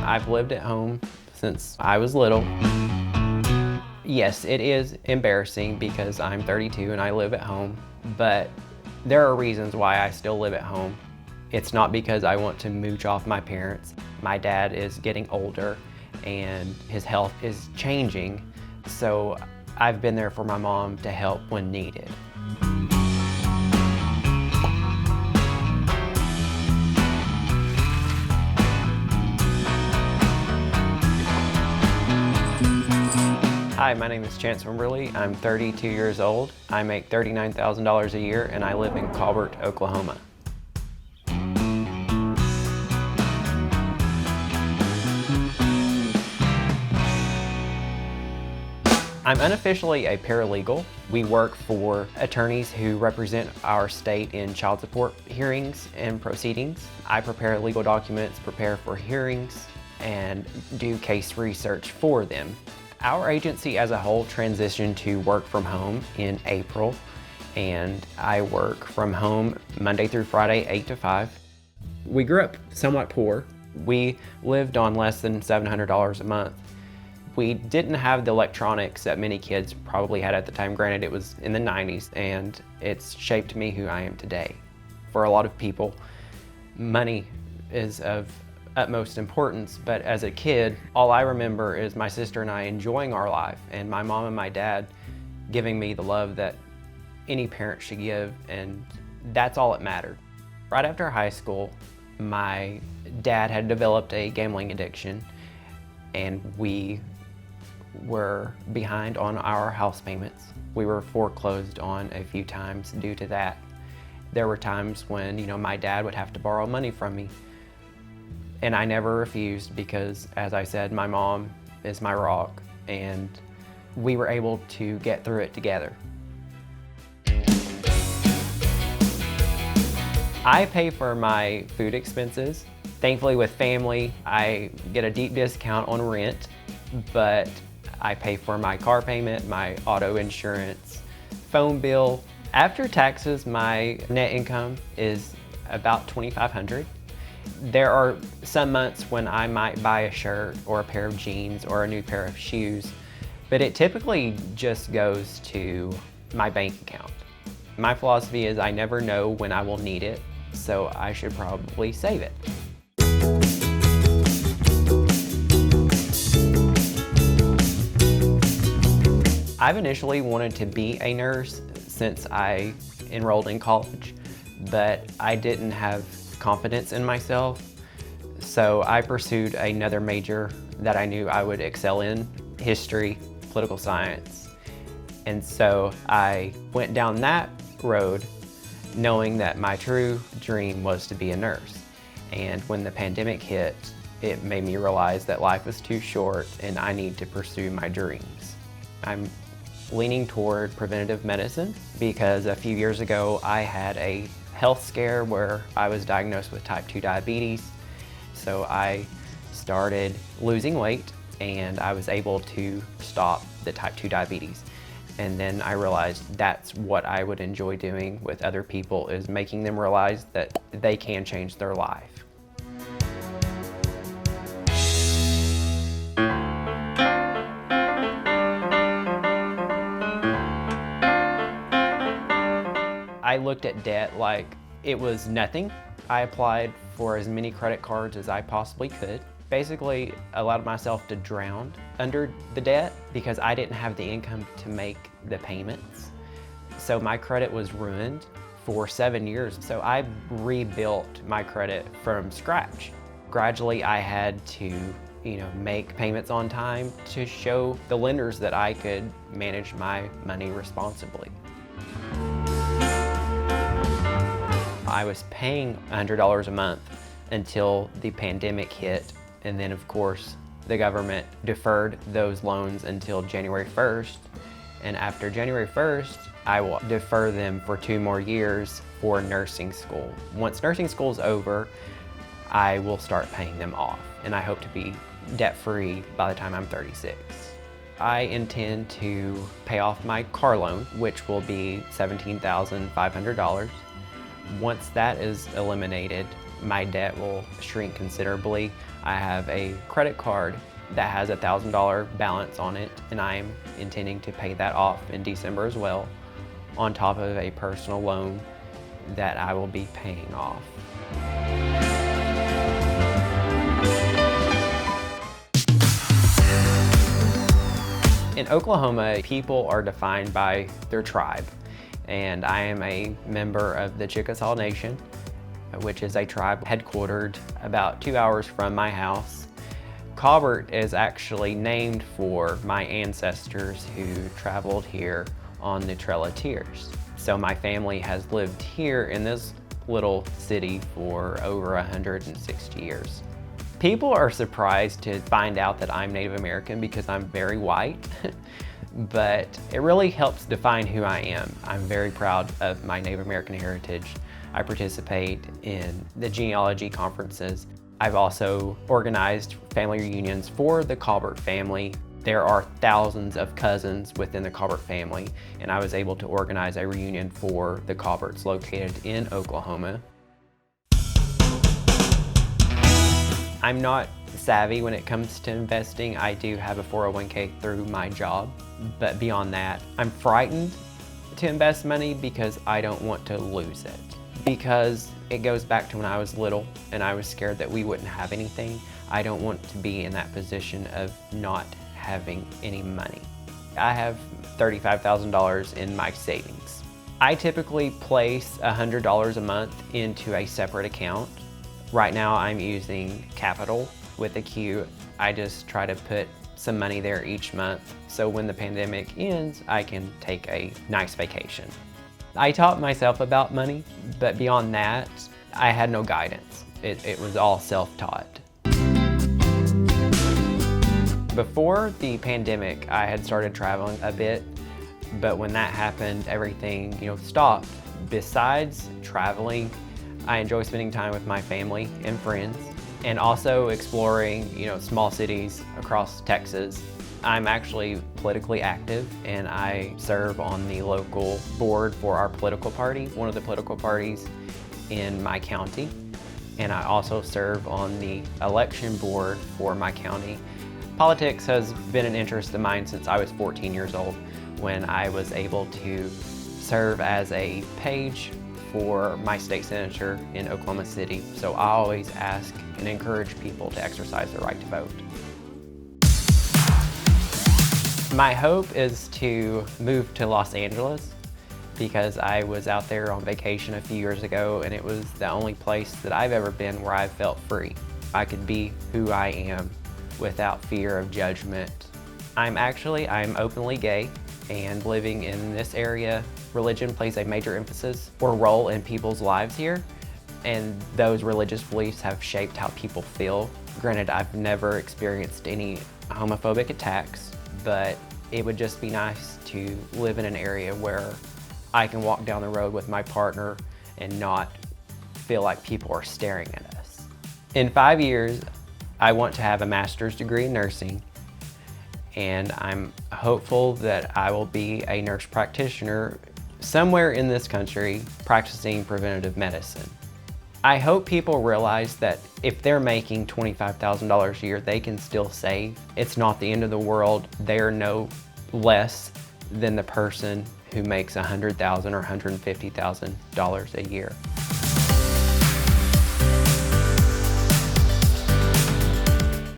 I've lived at home since I was little. Yes, it is embarrassing because I'm 32 and I live at home, but there are reasons why I still live at home. It's not because I want to mooch off my parents. My dad is getting older and his health is changing, so I've been there for my mom to help when needed. Hi, my name is Chance Wimberley. I'm 32 years old. I make $39,000 a year and I live in Colbert, Oklahoma. I'm unofficially a paralegal. We work for attorneys who represent our state in child support hearings and proceedings. I prepare legal documents, prepare for hearings, and do case research for them. Our agency as a whole transitioned to work from home in April, and I work from home Monday through Friday, 8 to 5. We grew up somewhat poor. We lived on less than $700 a month. We didn't have the electronics that many kids probably had at the time. Granted, it was in the 90s, and it's shaped me who I am today. For a lot of people, money is of utmost importance, but as a kid, all I remember is my sister and I enjoying our life, and my mom and my dad giving me the love that any parent should give, and that's all that mattered. Right after high school, my dad had developed a gambling addiction, and we were behind on our house payments. We were foreclosed on a few times due to that. There were times when, my dad would have to borrow money from me, and I never refused because, as I said, my mom is my rock, and we were able to get through it together. I pay for my food expenses. Thankfully, with family, I get a deep discount on rent, but I pay for my car payment, my auto insurance, phone bill. After taxes, my net income is about $2,500. There are some months when I might buy a shirt or a pair of jeans or a new pair of shoes, but it typically just goes to my bank account. My philosophy is I never know when I will need it, so I should probably save it. I've initially wanted to be a nurse since I enrolled in college, but I didn't have confidence in myself, so I pursued another major that I knew I would excel in, history, political science. And so I went down that road knowing that my true dream was to be a nurse. And when the pandemic hit, it made me realize that life was too short and I need to pursue my dreams. I'm leaning toward preventative medicine because a few years ago I had a health scare where I was diagnosed with type 2 diabetes. So I started losing weight and I was able to stop the type 2 diabetes. And then I realized that's what I would enjoy doing with other people, is making them realize that they can change their life. I looked at debt like it was nothing. I applied for as many credit cards as I possibly could. Basically allowed myself to drown under the debt because I didn't have the income to make the payments. So my credit was ruined for 7 years. So I rebuilt my credit from scratch. Gradually I had to make payments on time to show the lenders that I could manage my money responsibly. I was paying $100 a month until the pandemic hit, and then of course the government deferred those loans until January 1st, and after January 1st I will defer them for 2 more years for nursing school. Once nursing school is over, I will start paying them off, and I hope to be debt-free by the time I'm 36. I intend to pay off my car loan, which will be $17,500. Once that is eliminated, my debt will shrink considerably. I have a credit card that has a $1,000 balance on it, and I'm intending to pay that off in December as well, on top of a personal loan that I will be paying off. In Oklahoma, people are defined by their tribe, and I am a member of the Chickasaw Nation, which is a tribe headquartered about 2 hours from my house. Colbert is actually named for my ancestors who traveled here on the Trail of Tears. So my family has lived here in this little city for over 160 years. People are surprised to find out that I'm Native American because I'm very white, but it really helps define who I am. I'm very proud of my Native American heritage. I participate in the genealogy conferences. I've also organized family reunions for the Colbert family. There are thousands of cousins within the Colbert family, and I was able to organize a reunion for the Colberts located in Oklahoma. I'm not savvy when it comes to investing. I do have a 401k through my job, but beyond that, I'm frightened to invest money because I don't want to lose it. Because it goes back to when I was little and I was scared that we wouldn't have anything. I don't want to be in that position of not having any money. I have $35,000 in my savings. I typically place $100 a month into a separate account. Right now I'm using Capital with a Q. I just try to put some money there each month, so when the pandemic ends, I can take a nice vacation. I taught myself about money, but beyond that, I had no guidance. It was all self-taught. Before the pandemic, I had started traveling a bit, but when that happened, everything stopped. Besides traveling, I enjoy spending time with my family and friends, and also exploring small cities across Texas. I'm actually politically active, and I serve on the local board for our political party, one of the political parties in my county. And I also serve on the election board for my county. Politics has been an interest of mine since I was 14 years old, when I was able to serve as a page for my state senator in Oklahoma City. So I always ask and encourage people to exercise their right to vote. My hope is to move to Los Angeles because I was out there on vacation a few years ago, and it was the only place that I've ever been where I felt free. I could be who I am without fear of judgment. I'm openly gay, and living in this area, religion plays a major emphasis or role in people's lives here, and those religious beliefs have shaped how people feel. Granted, I've never experienced any homophobic attacks, but it would just be nice to live in an area where I can walk down the road with my partner and not feel like people are staring at us. In 5 years, I want to have a master's degree in nursing, and I'm hopeful that I will be a nurse practitioner somewhere in this country practicing preventative medicine. I hope people realize that if they're making $25,000 a year, they can still save. It's not the end of the world. They are no less than the person who makes $100,000 or $150,000 a year.